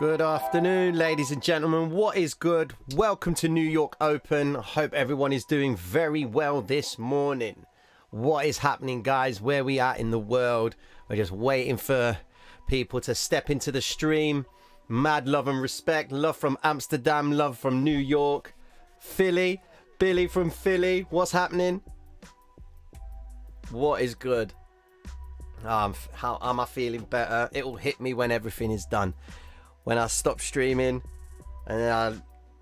Good afternoon, ladies and gentlemen. What is good? Welcome to New York Open. I hope everyone is doing very well this morning. What is happening, guys? Where we at in the world? We're just waiting for people to step into the stream. Mad love and respect. Love from Amsterdam. Love from New York. Philly. Billy from Philly. What's happening? What is good? How am I feeling better? It will hit me when everything is done. When I stop streaming and then I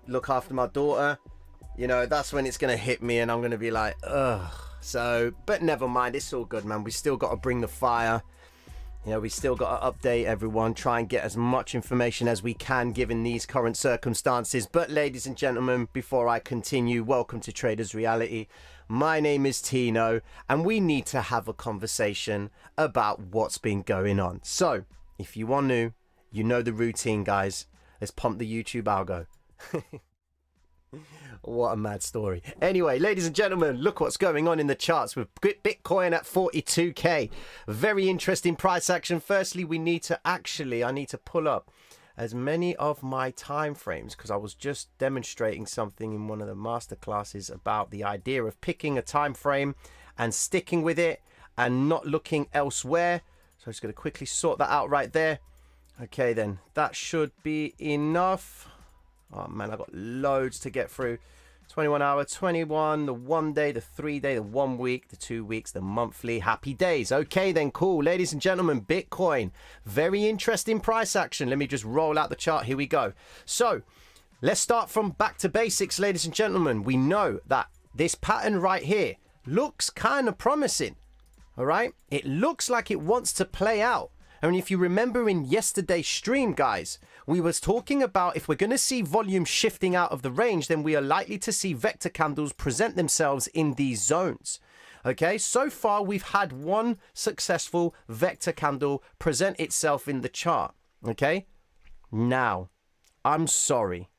look after my daughter, you know, that's when it's going to hit me and I'm going to be like, ugh. So, but never mind. It's all good, man. We still got to bring the fire. You know, we still got to update everyone, try and get as much information as we can given these current circumstances. But ladies and gentlemen, before I continue, welcome to Traders Reality. My name is Tino and we need to have a conversation about what's been going on. So if you are new, you know the routine, guys. Let's pump the YouTube algo. What a mad story. Anyway, ladies and gentlemen, look what's going on in the charts with Bitcoin at 42k. Very interesting price action. Firstly, I need to pull up as many of my time frames because I was just demonstrating something in one of the master classes about the idea of picking a time frame and sticking with it and not looking elsewhere. So I'm just going to quickly sort that out right there. Okay, then that should be enough. Oh man, I got loads to get through. 21 hour, 21, the 1 day, the 3 day, the 1 week, the 2 weeks, the monthly. Happy days. Okay, then cool. Ladies and gentlemen, Bitcoin. Very interesting price action. Let me just roll out the chart. Here we go. So let's start from back to basics, ladies and gentlemen. We know that this pattern right here looks kind of promising. All right. It looks like it wants to play out. I mean, if you remember in yesterday's stream, guys, we was talking about if we're going to see volume shifting out of the range, then we are likely to see vector candles present themselves in these zones. Okay, so far we've had one successful vector candle present itself in the chart. Okay, now I'm sorry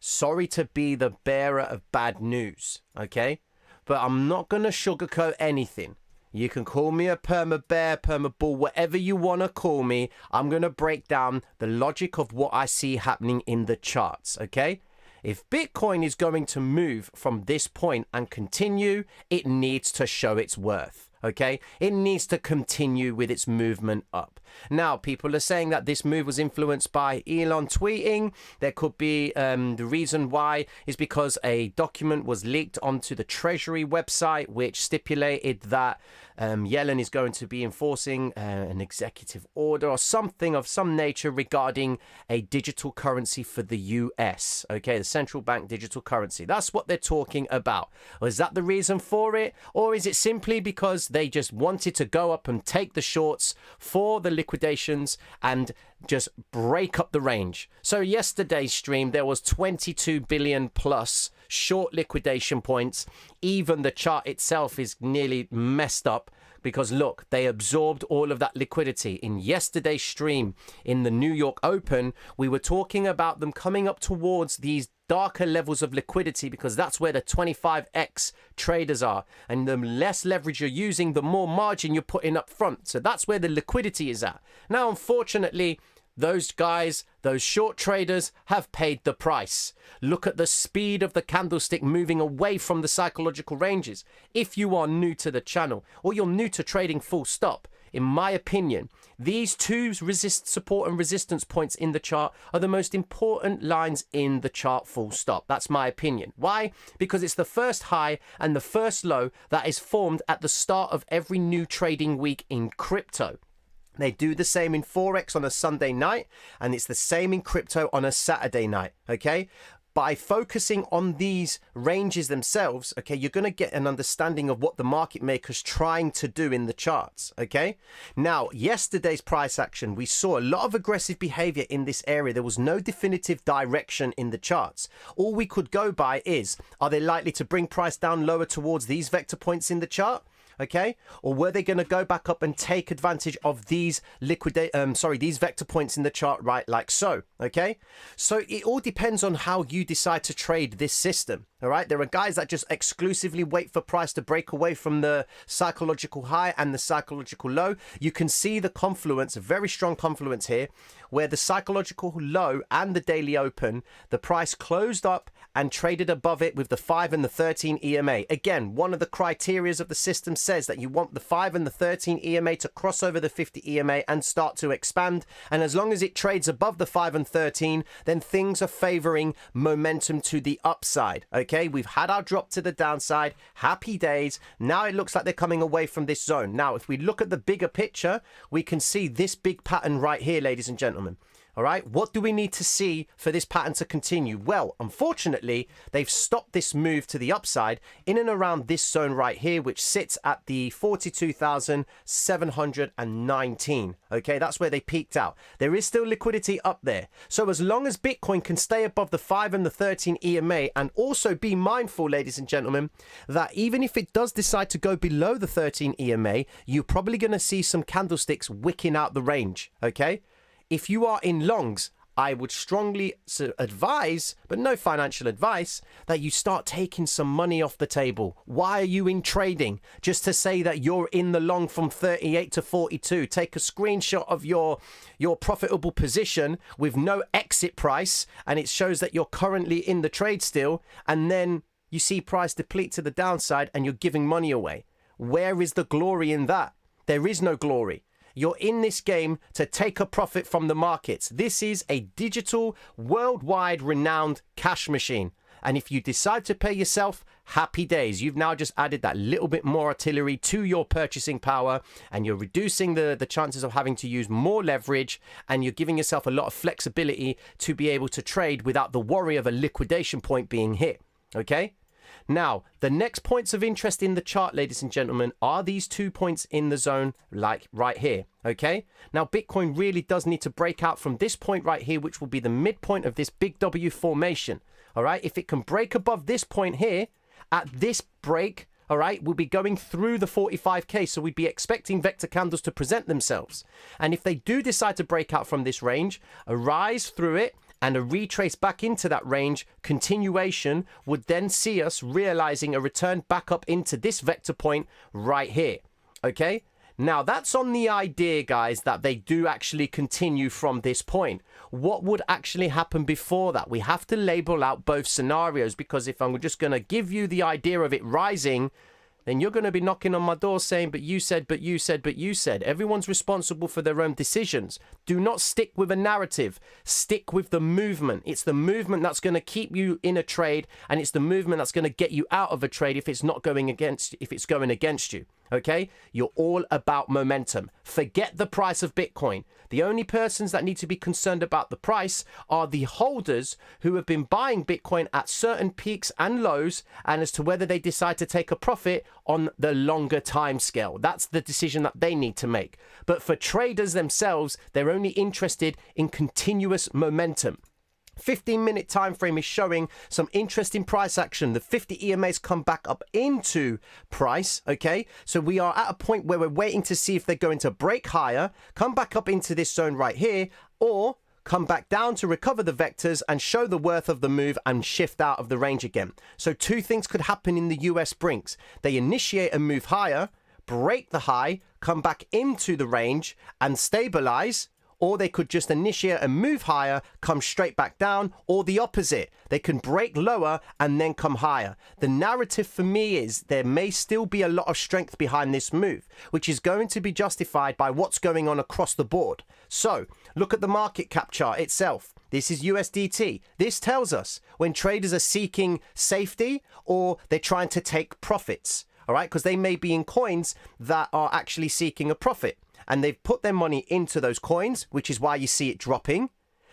to be the bearer of bad news. Okay, but I'm not going to sugarcoat anything. You can call me a perma bear, perma bull, whatever you want to call me. I'm going to break down the logic of what I see happening in the charts, okay? If Bitcoin is going to move from this point and continue, it needs to show its worth, okay? It needs to continue with its movement up. Now, people are saying that this move was influenced by Elon tweeting. There could be the reason why is because a document was leaked onto the Treasury website, which stipulated that Elon is going to be enforcing an executive order or something of some nature regarding a digital currency for the US. Okay, the central bank digital currency. That's what they're talking about. Or is that the reason for it? Or is it simply because they just wanted to go up and take the shorts for the liquidations and just break up the range? So yesterday's stream, there was 22 billion plus short liquidation points. Even the chart itself is nearly messed up because look, they absorbed all of that liquidity. In yesterday's stream in the New York Open, we were talking about them coming up towards these darker levels of liquidity because that's where the 25x traders are, and the less leverage you're using, the more margin you're putting up front. So that's where the liquidity is at. Now, unfortunately, those guys, those short traders have paid the price. Look at the speed of the candlestick moving away from the psychological ranges. If you are new to the channel or you're new to trading full stop, in my opinion, these two support and resistance points in the chart are the most important lines in the chart full stop. That's my opinion. Why? Because it's the first high and the first low that is formed at the start of every new trading week in crypto. They do the same in Forex on a Sunday night, and it's the same in crypto on a Saturday night, okay? By focusing on these ranges themselves, okay, you're going to get an understanding of what the market maker's trying to do in the charts, okay? Now, yesterday's price action, we saw a lot of aggressive behavior in this area. There was no definitive direction in the charts. All we could go by is, are they likely to bring price down lower towards these vector points in the chart? Okay, or were they going to go back up and take advantage of these these vector points in the chart, right, like so? Okay, so it all depends on how you decide to trade this system. All right, there are guys that just exclusively wait for price to break away from the psychological high and the psychological low. You can see the confluence, a very strong confluence here, where the psychological low and the daily open, the price closed up and traded above it with the 5 and the 13 EMA. Again, one of the criterias of the system says that you want the 5 and the 13 EMA to cross over the 50 EMA and start to expand. And as long as it trades above the 5 and 13, then things are favoring momentum to the upside. Okay, we've had our drop to the downside. Happy days. Now it looks like they're coming away from this zone. Now, if we look at the bigger picture, we can see this big pattern right here, ladies and gentlemen. All right, what do we need to see for this pattern to continue? Well, unfortunately, they've stopped this move to the upside in and around this zone right here, which sits at the 42,719. Okay, that's where they peaked out. There is still liquidity up there. So as long as Bitcoin can stay above the 5 and the 13 EMA, and also be mindful, ladies and gentlemen, that even if it does decide to go below the 13 EMA, you're probably going to see some candlesticks wicking out the range. Okay. If you are in longs, I would strongly advise, but no financial advice, that you start taking some money off the table. Why are you in trading? Just to say that you're in the long from 38 to 42. Take a screenshot of your profitable position with no exit price, and it shows that you're currently in the trade still, and then you see price deplete to the downside and you're giving money away. Where is the glory in that? There is no glory. You're in this game to take a profit from the markets. This is a digital, worldwide renowned cash machine. And if you decide to pay yourself, happy days. You've now just added that little bit more artillery to your purchasing power, and you're reducing the chances of having to use more leverage, and you're giving yourself a lot of flexibility to be able to trade without the worry of a liquidation point being hit. Okay? Now, the next points of interest in the chart, ladies and gentlemen, are these 2 points in the zone, like right here. Okay. Now, Bitcoin really does need to break out from this point right here, which will be the midpoint of this big W formation. All right. If it can break above this point here, at this break, all right, we'll be going through the 45K. So we'd be expecting vector candles to present themselves. And if they do decide to break out from this range, a rise through it, and a retrace back into that range, continuation would then see us realizing a return back up into this vector point right here. Okay. Now that's on the idea, guys, that they do actually continue from this point. What would actually happen before that? We have to label out both scenarios, because if I'm just going to give you the idea of it rising, then you're going to be knocking on my door saying, but you said, but you said, but you said. Everyone's responsible for their own decisions. Do not stick with a narrative. Stick with the movement. It's the movement that's going to keep you in a trade, and it's the movement that's going to get you out of a trade if it's not going against, if it's going against you. Okay? You're all about momentum. Forget the price of Bitcoin. The only persons that need to be concerned about the price are the holders who have been buying Bitcoin at certain peaks and lows, and as to whether they decide to take a profit on the longer time scale. That's the decision that they need to make. But for traders themselves, they're only interested in continuous momentum. 15-minute time frame is showing some interesting price action. The 50 EMAs come back up into price. Okay, so we are at a point where we're waiting to see if they're going to break higher, come back up into this zone right here, or come back down to recover the vectors and show the worth of the move and shift out of the range again. So two things could happen in the US Brinks. They initiate a move higher, break the high, come back into the range and stabilize, or they could just initiate a move higher, come straight back down, or the opposite. They can break lower and then come higher. The narrative for me is there may still be a lot of strength behind this move, which is going to be justified by what's going on across the board. So look at the market cap chart itself. This is USDT. This tells us when traders are seeking safety or they're trying to take profits. All right, because they may be in coins that are actually seeking a profit. And they've put their money into those coins, which is why you see it dropping.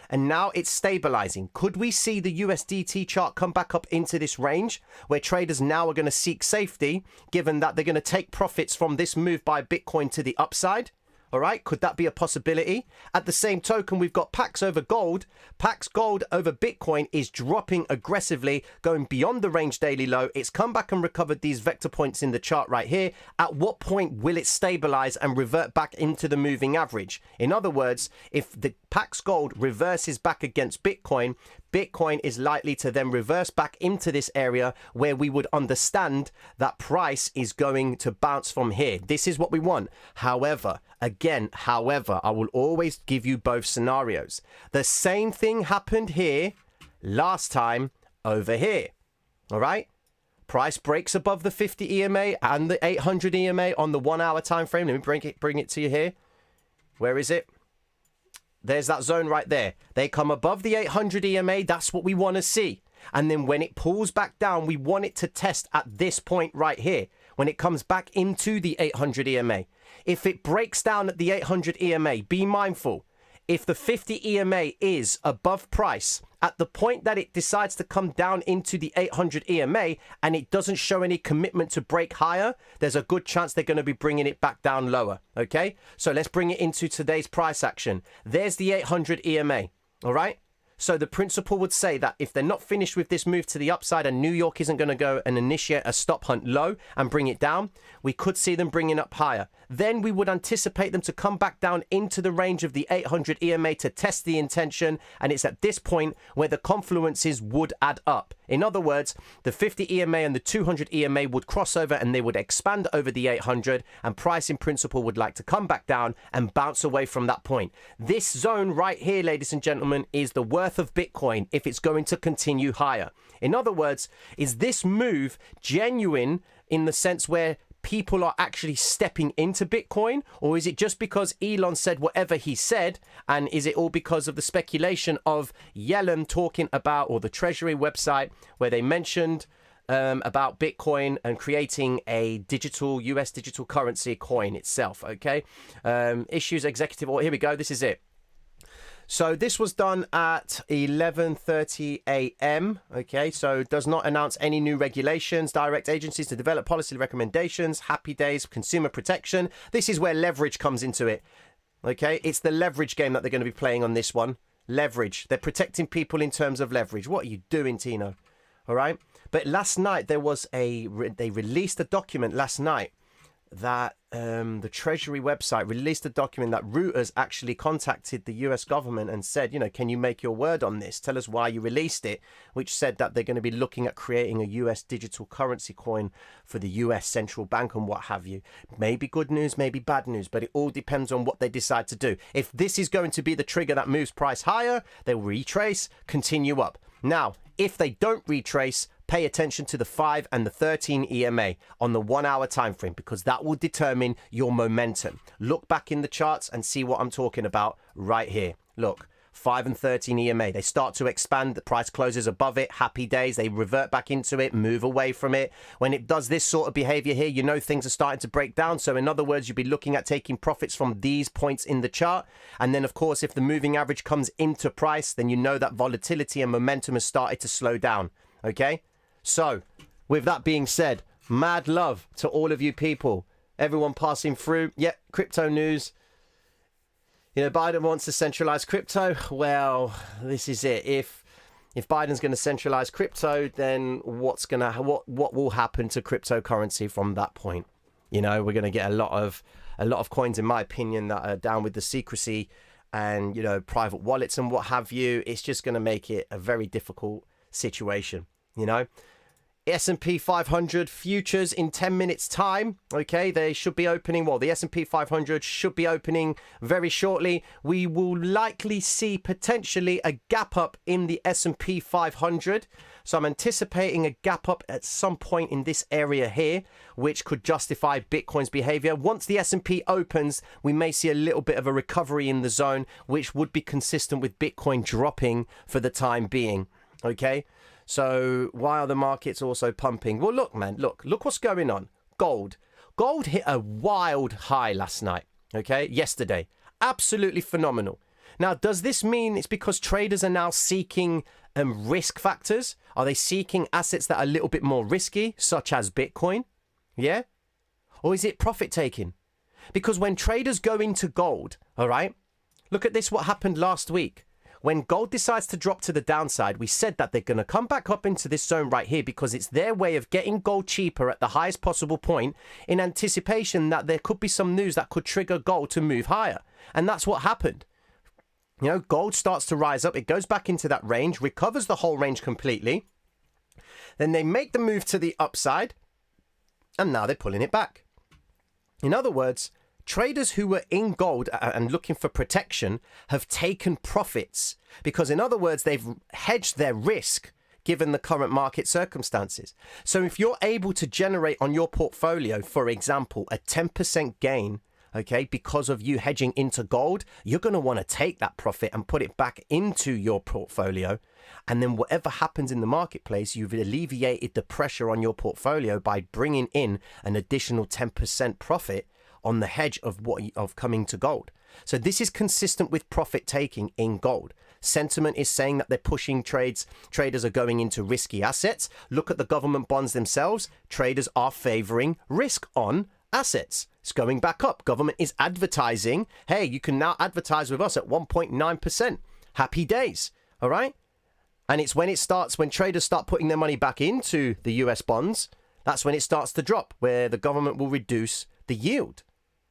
And now it's stabilizing. Could we see the USDT chart come back up into this range where traders now are going to seek safety, given that they're going to take profits from this move by Bitcoin to the upside? All right, could that be a possibility? At the same token, we've got Pax over gold. Pax gold over Bitcoin is dropping aggressively, going beyond the range daily low. It's come back and recovered these vector points in the chart right here. At what point will it stabilize and revert back into the moving average? In other words, if the Pax gold reverses back against Bitcoin, Bitcoin is likely to then reverse back into this area where we would understand that price is going to bounce from here. This is what we want. However, again, Again, however, I will always give you both scenarios. The same thing happened here last time over here. All right? Price breaks above the 50 EMA and the 800 EMA on the 1 hour time frame. Let me bring it to you here. Where is it? There's that zone right there. They come above the 800 EMA. That's what we want to see. And then when it pulls back down, we want it to test at this point right here. When it comes back into the 800 EMA. If it breaks down at the 800 EMA, be mindful. If the 50 EMA is above price, at the point that it decides to come down into the 800 EMA and it doesn't show any commitment to break higher, there's a good chance they're going to be bringing it back down lower. Okay, so let's bring it into today's price action. There's the 800 EMA. All right. So the principle would say that if they're not finished with this move to the upside and New York isn't going to go and initiate a stop hunt low and bring it down, we could see them bringing up higher. Then we would anticipate them to come back down into the range of the 800 EMA to test the intention. And it's at this point where the confluences would add up. In other words, the 50 EMA and the 200 EMA would cross over and they would expand over the 800, and price in principle would like to come back down and bounce away from that point. This zone right here, ladies and gentlemen, is the worth of Bitcoin if it's going to continue higher. In other words, is this move genuine in the sense where people are actually stepping into Bitcoin, or is it just because Elon said whatever he said, and is it all because of the speculation of Elon talking about, or the Treasury website where they mentioned about Bitcoin and creating a digital US digital currency coin itself? Okay, issues executive order. Here we go. This is it. So this was done at 11:30 a.m. Okay, so does not announce any new regulations, direct agencies to develop policy recommendations, happy days, consumer protection. This is where leverage comes into it. Okay, it's the leverage game that they're going to be playing on this one. Leverage. They're protecting people in terms of leverage. What are you doing, Tino? All right. But last night there was they released a document last night that the Treasury website released a document that Reuters actually contacted the US government and said, you know, can you make your word on this? Tell us why you released it, which said that they're going to be looking at creating a US digital currency coin for the US central bank and what have you. Maybe good news, maybe bad news, but it all depends on what they decide to do. If this is going to be the trigger that moves price higher, they'll retrace, continue up. Now, if they don't retrace, pay attention to the 5 and the 13 EMA on the 1 hour time frame, because that will determine your momentum. Look back in the charts and see what I'm talking about right here. Look, 5 and 13 EMA, they start to expand, the price closes above it, happy days, they revert back into it, move away from it. When it does this sort of behavior here, you know things are starting to break down. So in other words, you'll be looking at taking profits from these points in the chart. And then of course, if the moving average comes into price, then you know that volatility and momentum has started to slow down. Okay, so with that being said, mad love to all of you people, everyone passing through. Yep, crypto news. You know, Biden wants to centralize crypto. Well, this is it. If Biden's going to centralize crypto, then what will happen to cryptocurrency from that point? You know, we're going to get a lot of coins, in my opinion, that are down with the secrecy and, you know, private wallets and what have you. It's just going to make it a very difficult situation, you know. S&P 500 futures in 10 minutes time. Okay, they should be opening. Well, the S&P 500 should be opening very shortly. We will likely see potentially a gap up in the S&P 500. So I'm anticipating a gap up at some point in this area here, which could justify Bitcoin's behavior. Once the S&P opens, we may see a little bit of a recovery in the zone, which would be consistent with Bitcoin dropping for the time being. Okay. So why are the markets also pumping? Well, look, man, look what's going on. Gold hit a wild high last night. Okay, yesterday, absolutely phenomenal. Now, does this mean it's because traders are now seeking risk factors? Are they seeking assets that are a little bit more risky, such as Bitcoin? Yeah, or is it profit taking? Because when traders go into gold, all right, look at this. What happened last week? When gold decides to drop to the downside, we said that they're going to come back up into this zone right here because it's their way of getting gold cheaper at the highest possible point in anticipation that there could be some news that could trigger gold to move higher. And that's what happened. You know, gold starts to rise up. It goes back into that range, recovers the whole range completely. Then they make the move to the upside, and now they're pulling it back. In other words, traders who were in gold and looking for protection have taken profits because, in other words, they've hedged their risk given the current market circumstances. So if you're able to generate on your portfolio, for example, a 10% gain, okay, because of you hedging into gold, you're going to want to take that profit and put it back into your portfolio. And then whatever happens in the marketplace, you've alleviated the pressure on your portfolio by bringing in an additional 10% profit on the hedge of coming to gold. So this is consistent with profit taking in gold. Sentiment is saying that they're pushing trades. Traders are going into risky assets. Look at the government bonds themselves. Traders are favoring risk on assets. It's going back up. Government is advertising, hey, you can now advertise with us at 1.9%. Happy days. All right. And it's when traders start putting their money back into the US bonds, that's when it starts to drop, where the government will reduce the yield.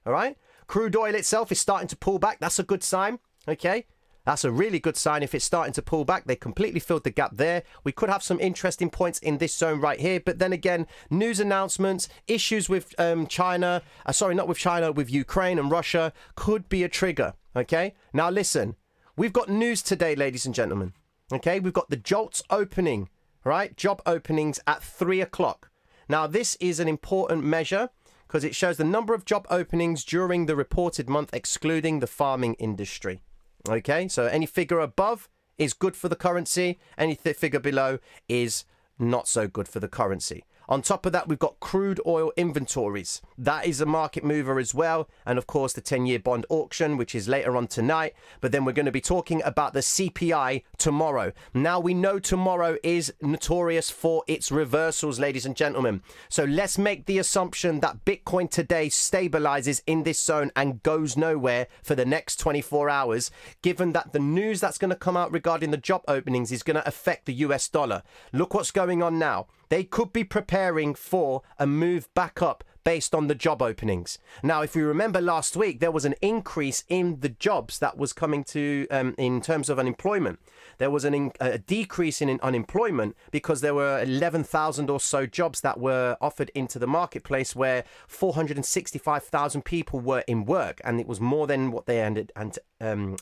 All right. Crude oil itself is starting to pull back. That's a good sign. Okay. That's a really good sign if it's starting to pull back. They completely filled the gap there. We could have some interesting points in this zone right here. But then again, news announcements, issues with China, with Ukraine and Russia could be a trigger. Okay. Now, listen, we've got news today, ladies and gentlemen. Okay. We've got the JOLTS opening, right? Job openings at 3 o'clock. Now, this is an important measure because it shows the number of job openings during the reported month, excluding the farming industry. Okay, so any figure above is good for the currency. Any figure below is not so good for the currency. On top of that, we've got crude oil inventories. That is a market mover as well. And of course, the 10-year bond auction, which is later on tonight. But then we're going to be talking about the CPI tomorrow. Now, we know tomorrow is notorious for its reversals, ladies and gentlemen. So let's make the assumption that Bitcoin today stabilizes in this zone and goes nowhere for the next 24 hours, given that the news that's going to come out regarding the job openings is going to affect the US dollar. Look what's going on now. They could be preparing for a move back up based on the job openings. Now, if you remember last week, there was an increase in the jobs that was coming to in terms of unemployment. There was a decrease in unemployment because there were 11,000 or so jobs that were offered into the marketplace where 465,000 people were in work. And it was more than what they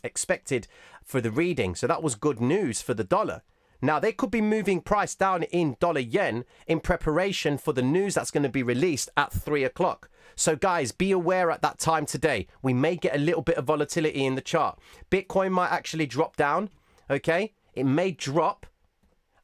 expected for the reading. So that was good news for the dollar. Now, they could be moving price down in dollar yen in preparation for the news that's going to be released at 3 o'clock. So, guys, be aware at that time today. We may get a little bit of volatility in the chart. Bitcoin might actually drop down. OK, it may drop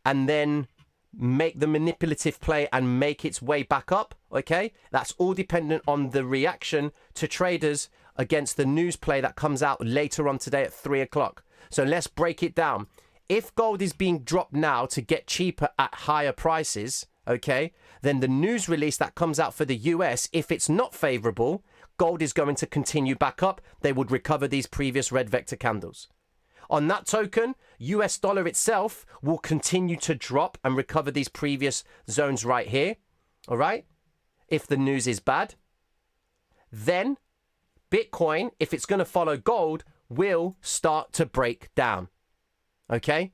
and then make the manipulative play and make its way back up. OK, that's all dependent on the reaction to traders against the news play that comes out later on today at 3 o'clock. So let's break it down. If gold is being dropped now to get cheaper at higher prices, okay, then the news release that comes out for the US, if it's not favorable, gold is going to continue back up. They would recover these previous red vector candles. On that token, US dollar itself will continue to drop and recover these previous zones right here. All right. If the news is bad, then Bitcoin, if it's going to follow gold, will start to break down. Okay,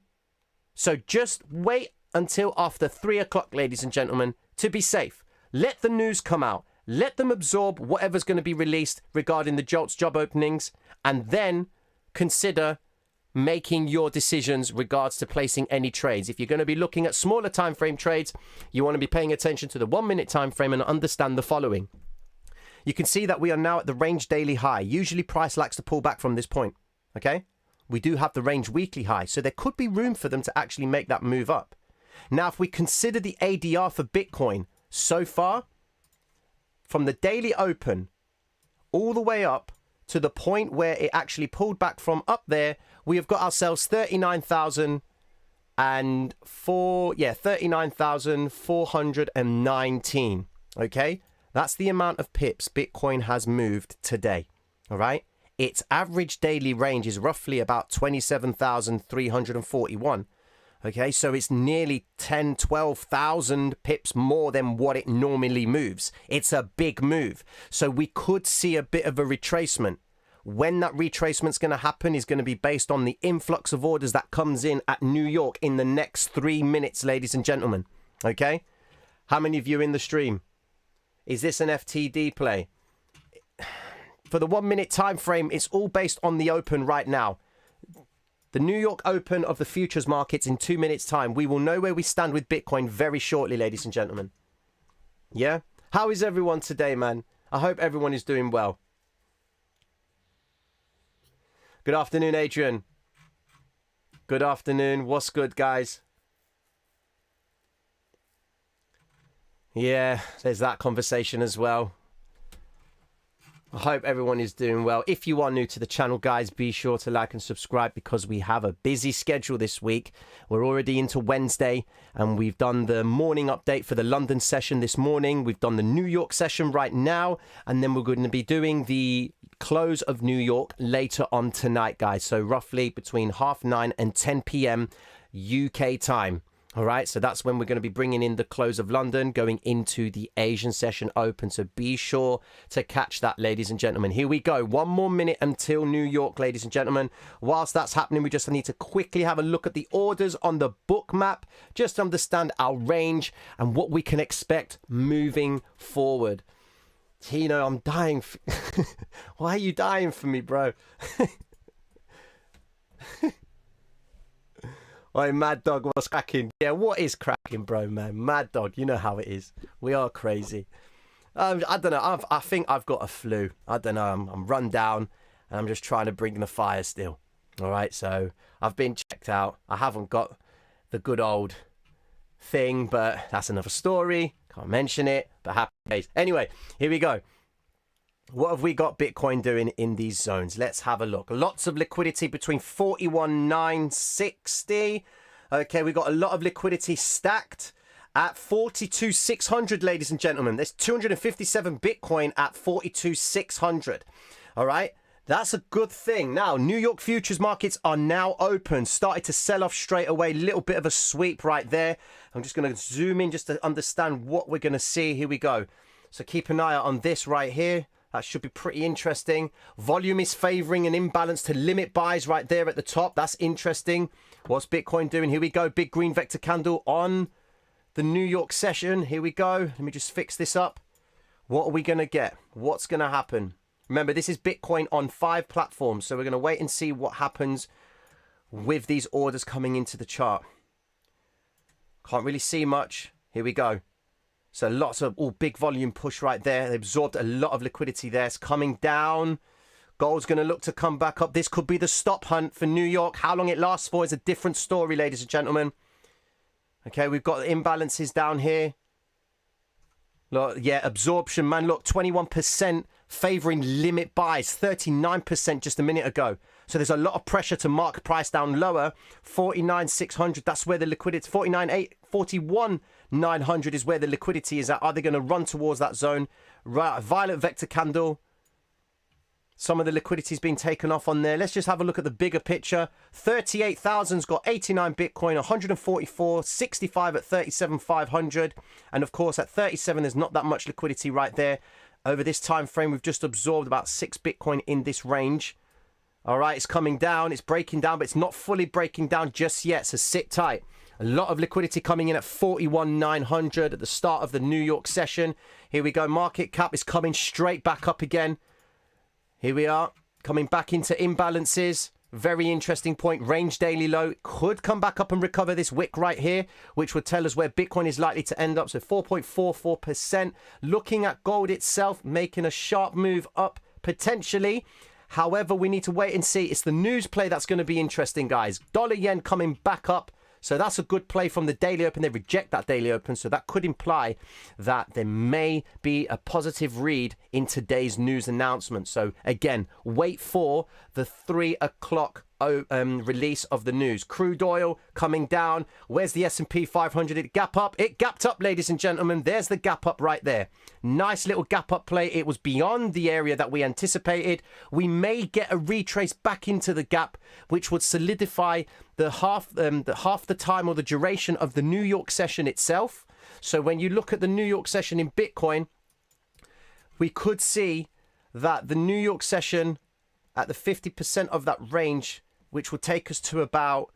so just wait until after 3 o'clock, ladies and gentlemen, to be safe. Let the news come out. Let them absorb whatever's going to be released regarding the JOLTS job openings, and then consider making your decisions regards to placing any trades. If you're going to be looking at smaller time frame trades, you want to be paying attention to the 1 minute time frame and understand the following. You can see that we are now at the range daily high. Usually price likes to pull back from this point. Okay. We do have the range weekly high, so there could be room for them to actually make that move up. Now, if we consider the ADR for Bitcoin so far, from the daily open all the way up to the point where it actually pulled back from up there, we have got ourselves 39,419. Okay, that's the amount of pips Bitcoin has moved today. All right. Its average daily range is roughly about 27,341. Okay, so it's nearly 12,000 pips more than what it normally moves. It's a big move. So we could see a bit of a retracement. When that retracement's going to happen is going to be based on the influx of orders that comes in at New York in the next 3 minutes, ladies and gentlemen. Okay, how many of you in the stream? Is this an FTD play? for the 1 minute time frame, it's all based on the open right now. The New York Open of the futures markets in 2 minutes time. We will know where we stand with Bitcoin very shortly, ladies and gentlemen. Yeah? How is everyone today, man? I hope everyone is doing well. Good afternoon, Adrian. Good afternoon. What's good, guys? Yeah, there's that conversation as well. I hope everyone is doing well. If you are new to the channel, guys, be sure to like and subscribe because we have a busy schedule this week. We're already into Wednesday and we've done the morning update for the London session this morning. We've done the New York session right now, and then we're going to be doing the close of New York later on tonight, guys. So roughly between 9:30 and 10 p.m. UK time. All right, so that's when we're going to be bringing in the close of London, going into the Asian session open. So be sure to catch that, ladies and gentlemen. Here we go. 1 more minute until New York, ladies and gentlemen. Whilst that's happening, we just need to quickly have a look at the orders on the book map, just to understand our range and what we can expect moving forward. Tino, I'm dying. Why are you dying for me, bro? Oi, Mad Dog, what's cracking? Yeah, what is cracking, bro, man? Mad Dog, you know how it is. We are crazy. I don't know. I think I've got a flu. I don't know. I'm run down, and I'm just trying to bring the fire still. All right, so I've been checked out. I haven't got the good old thing, but that's another story. Can't mention it, but happy days. Anyway, here we go. What have we got Bitcoin doing in these zones? Let's have a look. Lots of liquidity between 41,960. Okay, we got a lot of liquidity stacked at 42,600, ladies and gentlemen. There's 257 Bitcoin at 42,600. All right, that's a good thing. Now, New York futures markets are now open. Started to sell off straight away. Little bit of a sweep right there. I'm just going to zoom in just to understand what we're going to see. Here we go. So keep an eye out on this right here. That should be pretty interesting. Volume is favoring an imbalance to limit buys right there at the top. That's interesting. What's Bitcoin doing? Here we go. Big green vector candle on the New York session. Here we go. Let me just fix this up. What are we going to get? What's going to happen? Remember, this is Bitcoin on 5 platforms. So we're going to wait and see what happens with these orders coming into the chart. Can't really see much. Here we go. So lots of big volume push right there. They absorbed a lot of liquidity there. It's coming down. Gold's going to look to come back up. This could be the stop hunt for New York. How long it lasts for is a different story, ladies and gentlemen. Okay, we've got imbalances down here. Look, yeah, absorption, man. Look, 21% favoring limit buys. 39% just a minute ago. So there's a lot of pressure to mark price down lower. 49,600. That's where the liquidity. 41,900 is where the liquidity is at. Are they going to run towards that zone? Right, violet vector candle. Some of the liquidity is being taken off on there. Let's just have a look at the bigger picture. 38,000's got 89 Bitcoin, 144, 65 at 37,500. And of course, at 37, there's not that much liquidity right there. Over this time frame, we've just absorbed about 6 Bitcoin in this range. All right, it's coming down. It's breaking down, but it's not fully breaking down just yet. So sit tight. A lot of liquidity coming in at 41,900 at the start of the New York session. Here we go. Market cap is coming straight back up again. Here we are, coming back into imbalances. Very interesting point. Range daily low. Could come back up and recover this wick right here, which would tell us where Bitcoin is likely to end up. So 4.44%. Looking at gold itself, making a sharp move up potentially. However, we need to wait and see. It's the news play that's going to be interesting, guys. Dollar yen coming back up. So that's a good play from the daily open. They reject that daily open. So that could imply that there may be a positive read in today's news announcement. So again, wait for the 3 o'clock release of the news. Crude oil coming down. Where's the S&P 500? It gap up. It gapped up, ladies and gentlemen. There's the gap up right there. Nice little gap up play. It was beyond the area that we anticipated. We may get a retrace back into the gap, which would solidify the half the time or the duration of the New York session itself. So when you look at the New York session in Bitcoin, we could see that the New York session at the 50% of that range, which will take us to about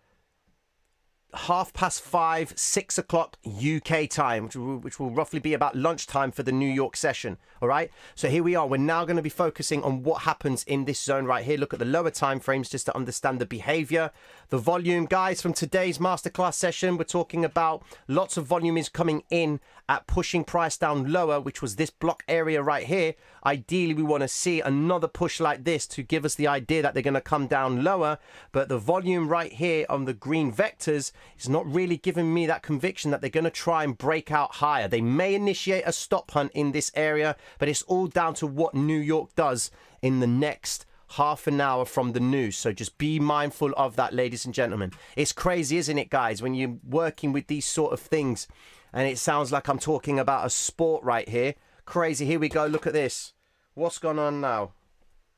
5:30, 6 o'clock UK time, which will roughly be about lunchtime for the New York session. All right. So here we are. We're now going to be focusing on what happens in this zone right here. Look at the lower time frames just to understand the behavior. The volume, guys, from today's masterclass session, we're talking about lots of volume is coming in at pushing price down lower, which was this block area right here. Ideally, we want to see another push like this to give us the idea that they're going to come down lower. But the volume right here on the green vectors is not really giving me that conviction that they're going to try and break out higher. They may initiate a stop hunt in this area, but it's all down to what New York does in the next half an hour from the news. So just be mindful of that, ladies and gentlemen. It's crazy, isn't it, guys, when you're working with these sort of things and it sounds like I'm talking about a sport right here. Crazy. Here we go. Look at this. What's gone on now?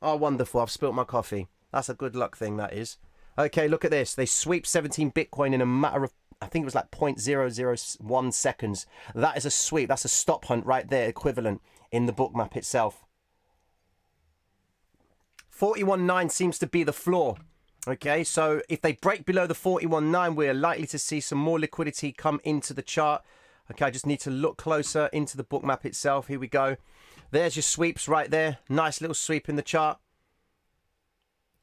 Oh, wonderful. I've spilt my coffee. That's a good luck thing, that is. Okay, look at this. They sweep 17 Bitcoin in a matter of, I think it was like 0.001 seconds. That is a sweep. That's a stop hunt right there, equivalent in the bookmap itself. 41.9 seems to be the floor. Okay, so if they break below the 41.9, we're likely to see some more liquidity come into the chart. Okay, I just need to look closer into the bookmap itself. Here we go. There's your sweeps right there. Nice little sweep in the chart.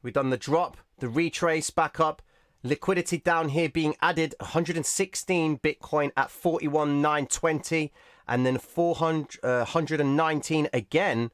We've done the drop, the retrace back up. Liquidity down here being added. 116 Bitcoin at 41,920. And then 119 again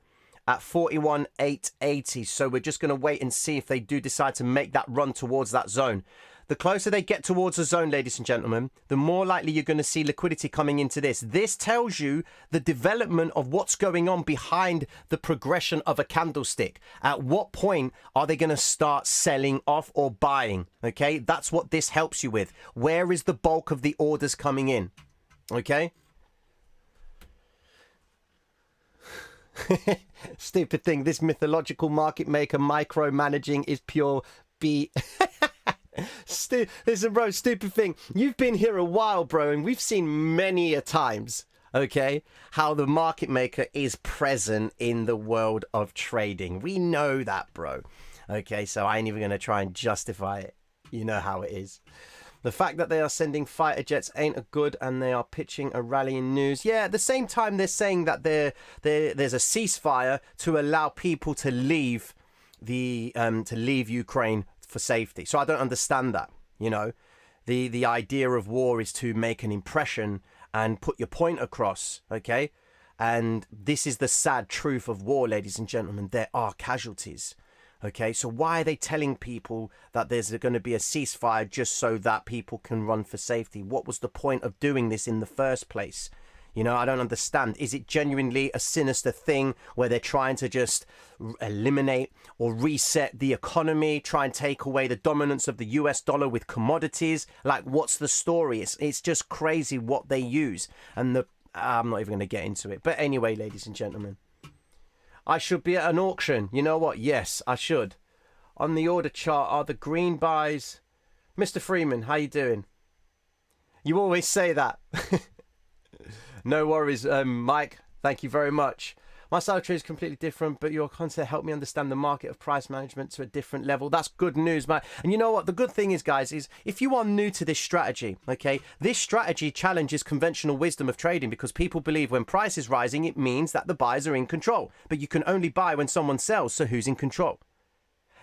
at 41,880. So we're just going to wait and see if they do decide to make that run towards that zone. The closer they get towards the zone, ladies and gentlemen, the more likely you're going to see liquidity coming into this. This tells you the development of what's going on behind the progression of a candlestick. At what point are they going to start selling off or buying? Okay, that's what this helps you with. Where is the bulk of the orders coming in? Okay. Stupid thing. This mythological market maker micromanaging is pure B. Listen, bro, stupid thing. You've been here a while, bro, and we've seen many a times, okay, how the market maker is present in the world of trading. We know that, bro. Okay, so I ain't even going to try and justify it. You know how it is. The fact that they are sending fighter jets ain't a good, and they are pitching a rallying news. Yeah, at the same time, they're saying that there's a ceasefire to allow people to leave Ukraine for safety. So I don't understand that. You know, the idea of war is to make an impression and put your point across. Okay, and this is the sad truth of war, ladies and gentlemen. There are casualties. Okay, so why are they telling people that there's going to be a ceasefire just so that people can run for safety? What was the point of doing this in the first place? You know, I don't understand. Is it genuinely a sinister thing where they're trying to just eliminate or reset the economy, try and take away the dominance of the US dollar with commodities? Like, what's the story? It's just crazy what they use. And I'm not even going to get into it. But anyway, ladies and gentlemen, I should be at an auction. You know what? Yes, I should. On the order chart are the green buys. Mr. Freeman, how you doing? You always say that. No worries, Mike. Thank you very much. My style of trade is completely different, but your content helped me understand the market of price management to a different level. That's good news, man. And you know what? The good thing is, guys, is if you are new to this strategy, okay, this strategy challenges conventional wisdom of trading because people believe when price is rising, it means that the buyers are in control. But you can only buy when someone sells, so who's in control?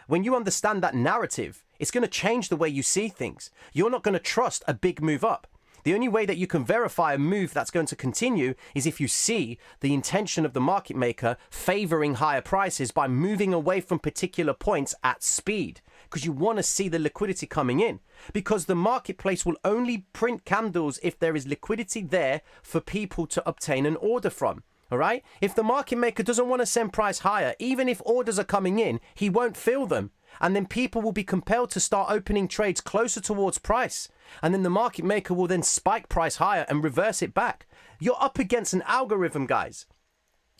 When you understand that narrative, it's going to change the way you see things. You're not going to trust a big move up. The only way that you can verify a move that's going to continue is if you see the intention of the market maker favoring higher prices by moving away from particular points at speed, because you want to see the liquidity coming in, because the marketplace will only print candles if there is liquidity there for people to obtain an order from. All right. If the market maker doesn't want to send price higher, even if orders are coming in, he won't fill them. And then people will be compelled to start opening trades closer towards price. And then the market maker will then spike price higher and reverse it back. You're up against an algorithm, guys.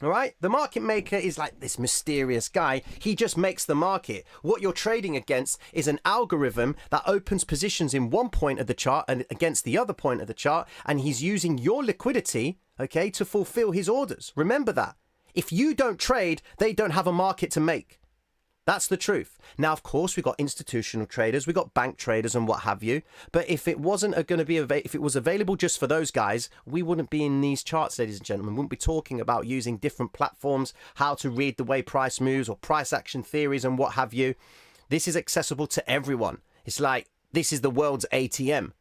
All right. The market maker is like this mysterious guy. He just makes the market. What you're trading against is an algorithm that opens positions in one point of the chart and against the other point of the chart. And he's using your liquidity, okay, to fulfill his orders. Remember that. If you don't trade, they don't have a market to make. That's the truth. Now, of course, we've got institutional traders, we've got bank traders and what have you. But if it wasn't going to be, if it was available just for those guys, we wouldn't be in these charts, ladies and gentlemen. We wouldn't be talking about using different platforms, how to read the way price moves or price action theories and what have you. This is accessible to everyone. It's like, this is the world's ATM,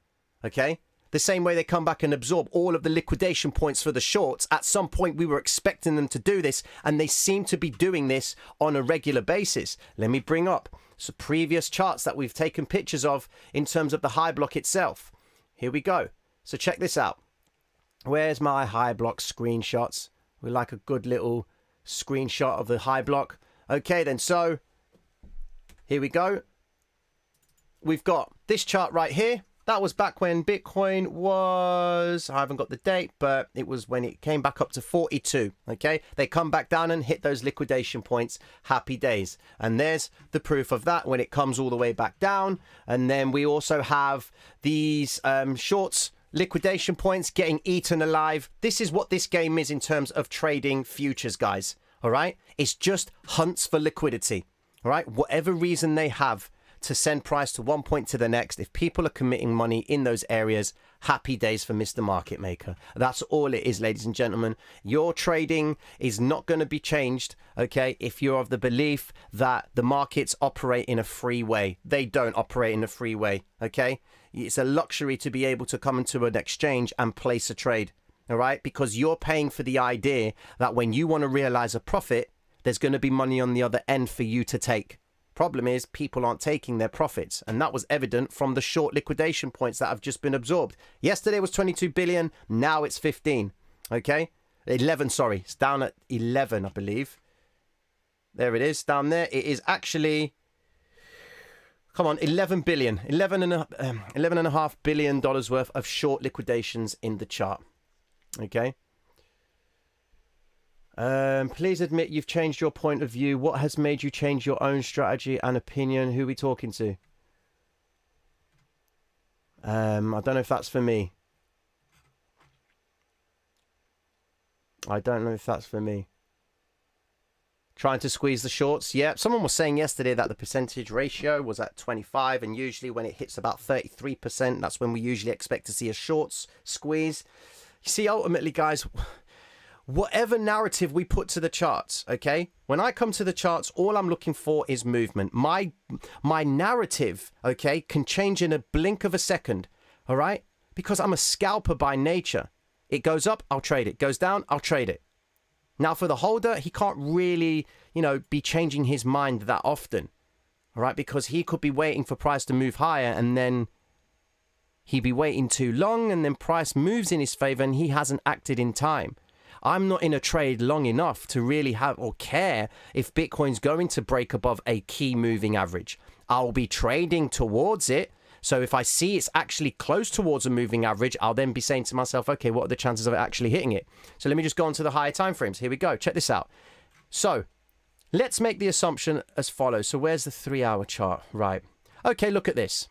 okay? The same way they come back and absorb all of the liquidation points for the shorts. At some point, we were expecting them to do this, and they seem to be doing this on a regular basis. Let me bring up some previous charts that we've taken pictures of in terms of the high block itself. Here we go. So check this out. Where's my high block screenshots? We like a good little screenshot of the high block. Okay, then, so here we go. We've got this chart right here. That was back when Bitcoin was, I haven't got the date, but it was when it came back up to 42, okay? They come back down and hit those liquidation points. Happy days. And there's the proof of that when it comes all the way back down. And then we also have these shorts, liquidation points getting eaten alive. This is what this game is in terms of trading futures, guys, all right? It's just hunts for liquidity, all right? Whatever reason they have to send price to one point to the next, if people are committing money in those areas, happy days for Mr. Market Maker. That's all it is, ladies and gentlemen. Your trading is not going to be changed, okay, if you're of the belief that the markets operate in a free way. They don't operate in a free way, okay? It's a luxury to be able to come into an exchange and place a trade, all right? Because you're paying for the idea that when you want to realize a profit, there's going to be money on the other end for you to take. Problem is, people aren't taking their profits, and that was evident from the short liquidation points that have just been absorbed. Yesterday was 22 billion, now it's 15, okay? 11, sorry, it's down at 11, I believe. There it is, down there. It is actually, come on, 11 billion, $11.5 billion worth of short liquidations in the chart, okay? Please admit you've changed your point of view. What has made you change your own strategy and opinion? Who are we talking to? I don't know if that's for me. I don't know if that's for me. Trying to squeeze the shorts. Yeah, someone was saying yesterday that the percentage ratio was at 25, and usually when it hits about 33%, that's when we usually expect to see a shorts squeeze. You see, ultimately, guys, whatever narrative we put to the charts, okay? When I come to the charts, all I'm looking for is movement. My narrative, okay, can change in a blink of a second, all right? Because I'm a scalper by nature. It goes up, I'll trade it. Goes down, I'll trade it. Now, for the holder, he can't really, you know, be changing his mind that often, all right? Because he could be waiting for price to move higher, and then he'd be waiting too long, and then price moves in his favor, and he hasn't acted in time. I'm not in a trade long enough to really have or care if Bitcoin's going to break above a key moving average. I'll be trading towards it. So if I see it's actually close towards a moving average, I'll then be saying to myself, okay, what are the chances of it actually hitting it? So let me just go on to the higher time frames. Here we go. Check this out. So let's make the assumption as follows. So where's the 3-hour chart? Right. Okay, look at this.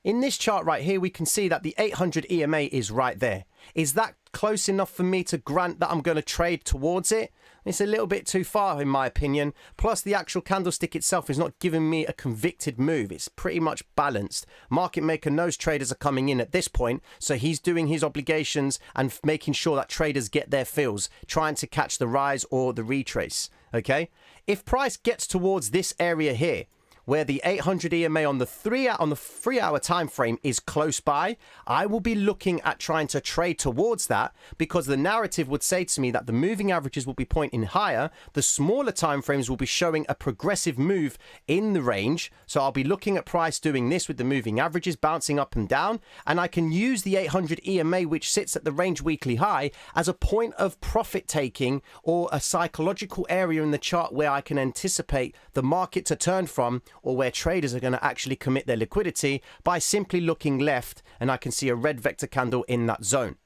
In this chart right here, we can see that the 800 EMA is right there. Is that close enough for me to grant that I'm going to trade towards it? It's a little bit too far, in my opinion. Plus, the actual candlestick itself is not giving me a convicted move. It's pretty much balanced. Market maker knows traders are coming in at this point, so he's doing his obligations and making sure that traders get their fills, trying to catch the rise or the retrace, okay? If price gets towards this area here, where the 800 EMA on the 3-hour time frame is close by, I will be looking at trying to trade towards that, because the narrative would say to me that the moving averages will be pointing higher, the smaller time frames will be showing a progressive move in the range. So I'll be looking at price doing this with the moving averages bouncing up and down, and I can use the 800 EMA, which sits at the range weekly high, as a point of profit taking or a psychological area in the chart where I can anticipate the market to turn from, or where traders are going to actually commit their liquidity, by simply looking left, and I can see a red vector candle in that zone.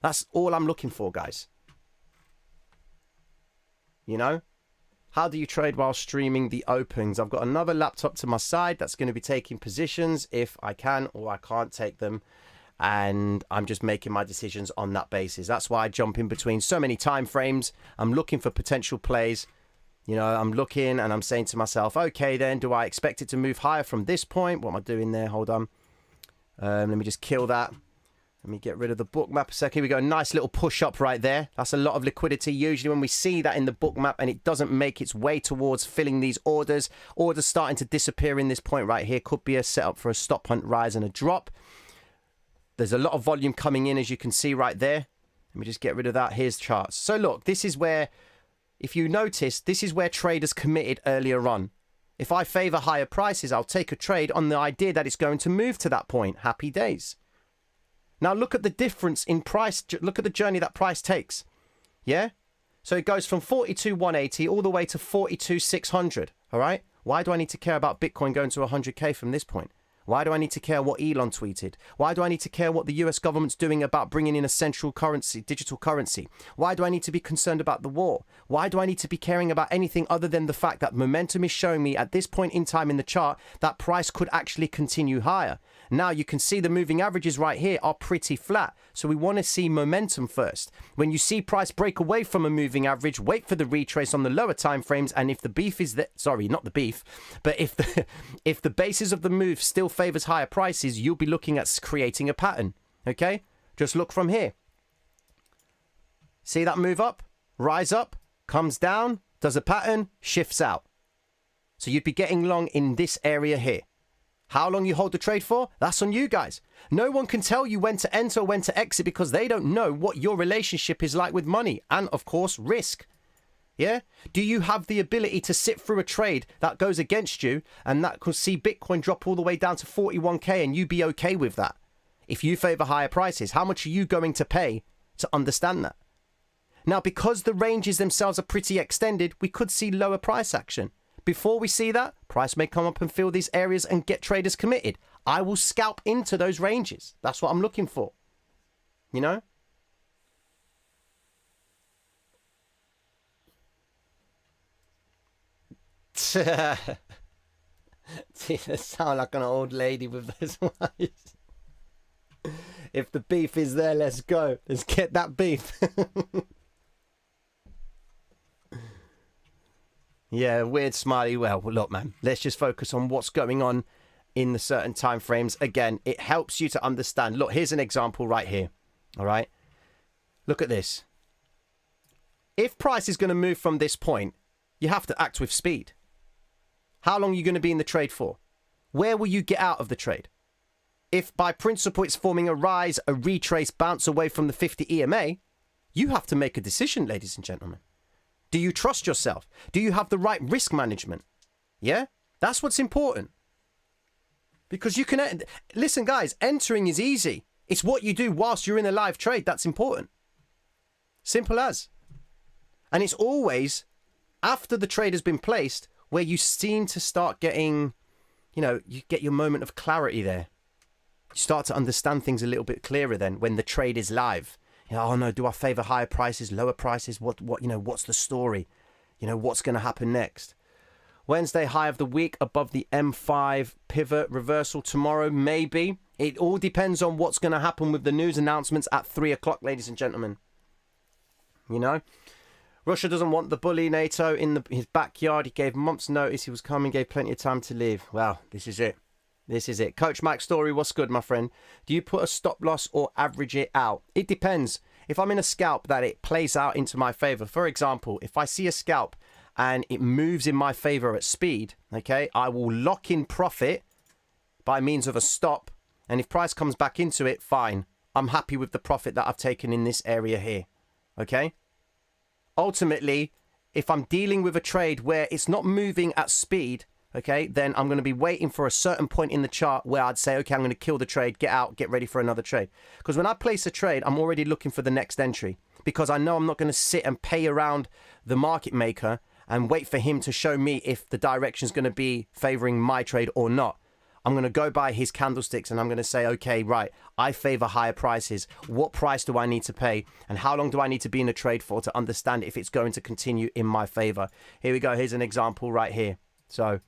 That's all I'm looking for, guys. You know? How do you trade while streaming the opens? I've got another laptop to my side that's going to be taking positions if I can or I can't take them, and I'm just making my decisions on that basis. That's why I jump in between so many time frames. I'm looking for potential plays. You know, I'm looking and I'm saying to myself, okay, then do I expect it to move higher from this point? What am I doing there? Hold on. Let me just kill that. Let me get rid of the book map a second. Here we go. Nice little push up right there. That's a lot of liquidity. Usually when we see that in the book map and it doesn't make its way towards filling these orders, orders starting to disappear in this point right here could be a setup for a stop hunt rise and a drop. There's a lot of volume coming in, as you can see right there. Let me just get rid of that. Here's charts. So look, this is where, if you notice, this is where traders committed earlier on. If I favor higher prices, I'll take a trade on the idea that it's going to move to that point. Happy days. Now look at the difference in price. Look at the journey that price takes. Yeah? So it goes from 42,180 all the way to 42,600. All right? Why do I need to care about Bitcoin going to 100K from this point? Why do I need to care what Elon tweeted? Why do I need to care what the US government's doing about bringing in a central currency, digital currency? Why do I need to be concerned about the war? Why do I need to be caring about anything other than the fact that momentum is showing me at this point in time in the chart that price could actually continue higher? Now you can see the moving averages right here are pretty flat. So we want to see momentum first. When you see price break away from a moving average, wait for the retrace on the lower time frames. And if the beef is that, sorry, not the beef, but if the basis of the move still favors higher prices, you'll be looking at creating a pattern. Okay, just look from here. See that move up, rise up, comes down, does a pattern, shifts out. So you'd be getting long in this area here. How long you hold the trade for, that's on you guys. No one can tell you when to enter or when to exit because they don't know what your relationship is like with money and, of course, risk. Yeah? Do you have the ability to sit through a trade that goes against you and that could see Bitcoin drop all the way down to 41K and you be okay with that? If you favor higher prices, how much are you going to pay to understand that? Now, because the ranges themselves are pretty extended, we could see lower price action. Before we see that, price may come up and fill these areas and get traders committed. I will scalp into those ranges. That's what I'm looking for. You know? I sound like an old lady with those eyes. If the beef is there, let's go. Let's get that beef. Yeah, weird smiley. Well, look, man, let's just focus on what's going on in the certain time frames. Again, it helps you to understand. Look, here's an example right here. All right. Look at this. If price is going to move from this point, you have to act with speed. How long are you going to be in the trade for? Where will you get out of the trade? If by principle it's forming a rise, a retrace, bounce away from the 50 EMA, you have to make a decision, ladies and gentlemen. Do you trust yourself? Do you have the right risk management? Yeah, that's what's important. Because you can, listen guys, entering is easy. It's what you do whilst you're in a live trade that's important. Simple as. And it's always after the trade has been placed where you seem to start getting, you know, you get your moment of clarity there. You start to understand things a little bit clearer then when the trade is live. You know, oh no, do I favor higher prices, lower prices? What, you know, what's the story? You know, what's going to happen next? Wednesday high of the week above the M5 pivot reversal tomorrow, maybe. It all depends on what's going to happen with the news announcements at 3 o'clock, ladies and gentlemen. You know, Russia doesn't want the bully NATO in his backyard. He gave months' notice. He was coming, gave plenty of time to leave. Well, this is it. This is it. Coach Mike Story, what's good, my friend? Do you put a stop loss or average it out? It depends. If I'm in a scalp that it plays out into my favor, for example, if I see a scalp and it moves in my favor at speed, okay, I will lock in profit by means of a stop. And if price comes back into it, fine. I'm happy with the profit that I've taken in this area here, okay? Ultimately, if I'm dealing with a trade where it's not moving at speed, okay, then I'm going to be waiting for a certain point in the chart where I'd say, okay, I'm going to kill the trade, get out, get ready for another trade. Because when I place a trade, I'm already looking for the next entry because I know I'm not going to sit and pay around the market maker and wait for him to show me if the direction is going to be favoring my trade or not. I'm going to go by his candlesticks and I'm going to say, okay, right, I favor higher prices. What price do I need to pay? And how long do I need to be in a trade for to understand if it's going to continue in my favor? Here we go. Here's an example right here. So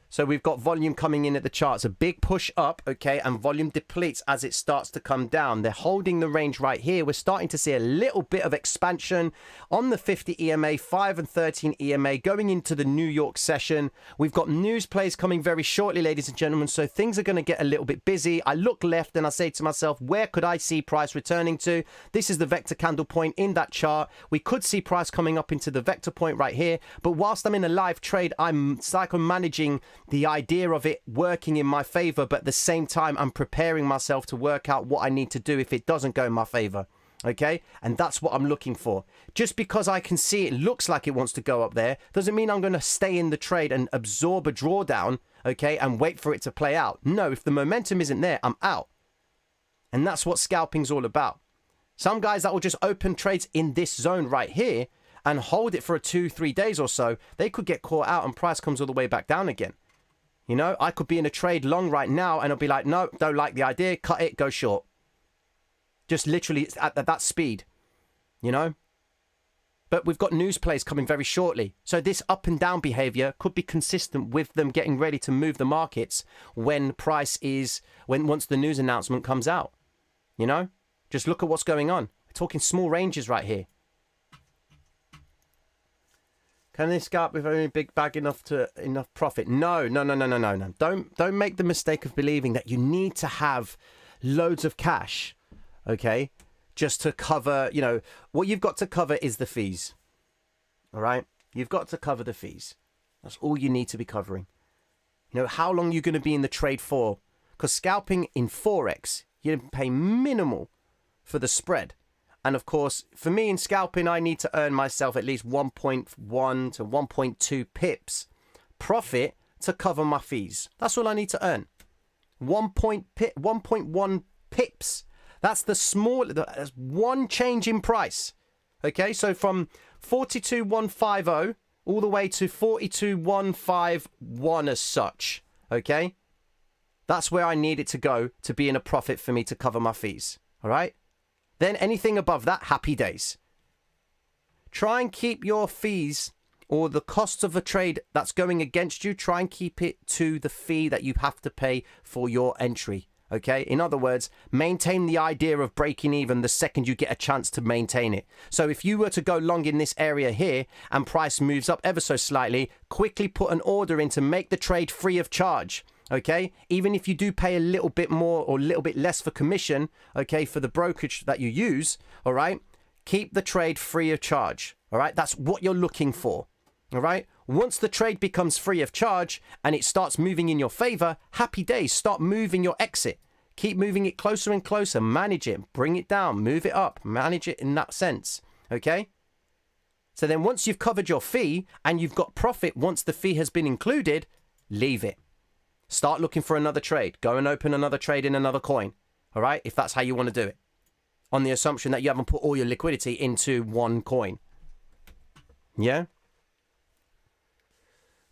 So we've got volume coming in at the charts, a big push up, okay, and volume depletes as it starts to come down. They're holding the range right here. We're starting to see a little bit of expansion on the 50 EMA, 5 and 13 EMA going into the New York session. We've got news plays coming very shortly, ladies and gentlemen, so things are going to get a little bit busy. I look left and I say to myself, where could I see price returning to? This is the vector candle point in that chart. We could see price coming up into the vector point right here, but whilst I'm in a live trade, I'm psycho-managing the idea of it working in my favor, but at the same time I'm preparing myself to work out what I need to do if it doesn't go in my favor. Okay, and that's what I'm looking for. Just because I can see it looks like it wants to go up there doesn't mean I'm going to stay in the trade and absorb a drawdown, okay, and wait for it to play out. No, if the momentum isn't there, I'm out. And that's what scalping's all about. Some guys that will just open trades in this zone right here and hold it for 2-3 days or so, they could get caught out and price comes all the way back down again. You know, I could be in a trade long right now and I'll be like, no, don't like the idea, cut it, go short. Just literally at that speed, you know. But we've got news plays coming very shortly. So this up and down behavior could be consistent with them getting ready to move the markets when once the news announcement comes out. You know, just look at what's going on. We're talking small ranges right here. Can they scalp with only a big bag enough profit? No. Don't make the mistake of believing that you need to have loads of cash, okay, just to cover, you know, what you've got to cover is the fees. All right? You've got to cover the fees. That's all you need to be covering. You know, how long are you going to be in the trade for? Because scalping in Forex, you pay minimal for the spread. And of course, for me in scalping, I need to earn myself at least 1.1 to 1.2 pips profit to cover my fees. That's all I need to earn. 1.1 pips. That's that's one change in price. Okay, so from 42,150 all the way to 42,151 as such. Okay, that's where I need it to go to be in a profit for me to cover my fees. All right. Then anything above that, happy days. Try and keep your fees or the cost of a trade that's going against you, try and keep it to the fee that you have to pay for your entry. Okay? In other words, maintain the idea of breaking even the second you get a chance to maintain it. So if you were to go long in this area here and price moves up ever so slightly, quickly put an order in to make the trade free of charge. Okay, even if you do pay a little bit more or a little bit less for commission, okay, for the brokerage that you use, all right, keep the trade free of charge. All right, that's what you're looking for. All right, once the trade becomes free of charge and it starts moving in your favor, happy days, start moving your exit. Keep moving it closer and closer, manage it, bring it down, move it up, manage it in that sense. Okay, so then once you've covered your fee and you've got profit once the fee has been included, leave it. Start looking for another trade. Go and open another trade in another coin. All right? If that's how you want to do it. On the assumption that you haven't put all your liquidity into one coin. Yeah?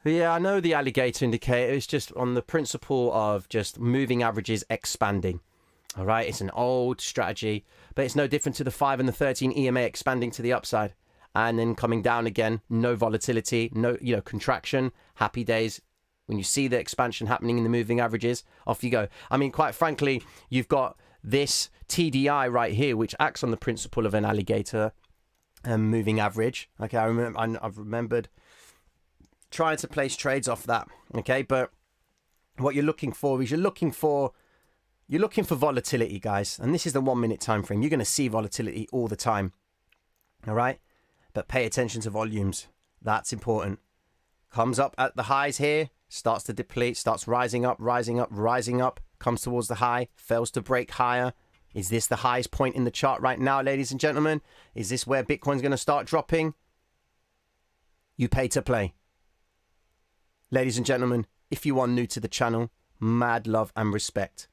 Yeah, I know the alligator indicator is just on the principle of just moving averages expanding. All right? It's an old strategy, but it's no different to the 5 and the 13 EMA expanding to the upside and then coming down again. No volatility, no, you know, contraction, happy days. When you see the expansion happening in the moving averages, off you go. I mean, quite frankly, you've got this TDI right here, which acts on the principle of an alligator moving average. Okay, I've remembered trying to place trades off that. Okay, but what you're looking for is you're looking for volatility, guys. And this is the 1 minute time frame. You're going to see volatility all the time. All right, but pay attention to volumes. That's important. Comes up at the highs here. Starts to deplete, starts rising up, comes towards the high, fails to break higher. Is this the highest point in the chart right now, ladies and gentlemen? Is this where Bitcoin's going to start dropping? You pay to play. Ladies and gentlemen, if you are new to the channel, mad love and respect.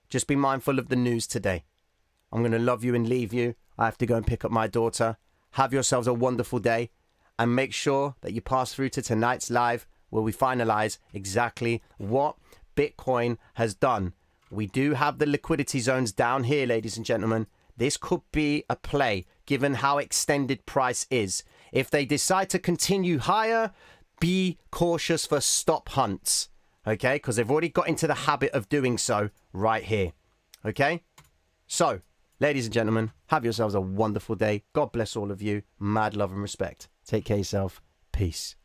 Just be mindful of the news today. I'm going to love you and leave you. I have to go and pick up my daughter. Have yourselves a wonderful day and make sure that you pass through to tonight's live where we finalize exactly what Bitcoin has done. We do have the liquidity zones down here, ladies and gentlemen. This could be a play given how extended price is. If they decide to continue higher, be cautious for stop hunts. okay? Because they've already got into the habit of doing so right here, okay? So, ladies and gentlemen, have yourselves a wonderful day. God bless all of you. Mad love and respect. Take care of yourself. Peace.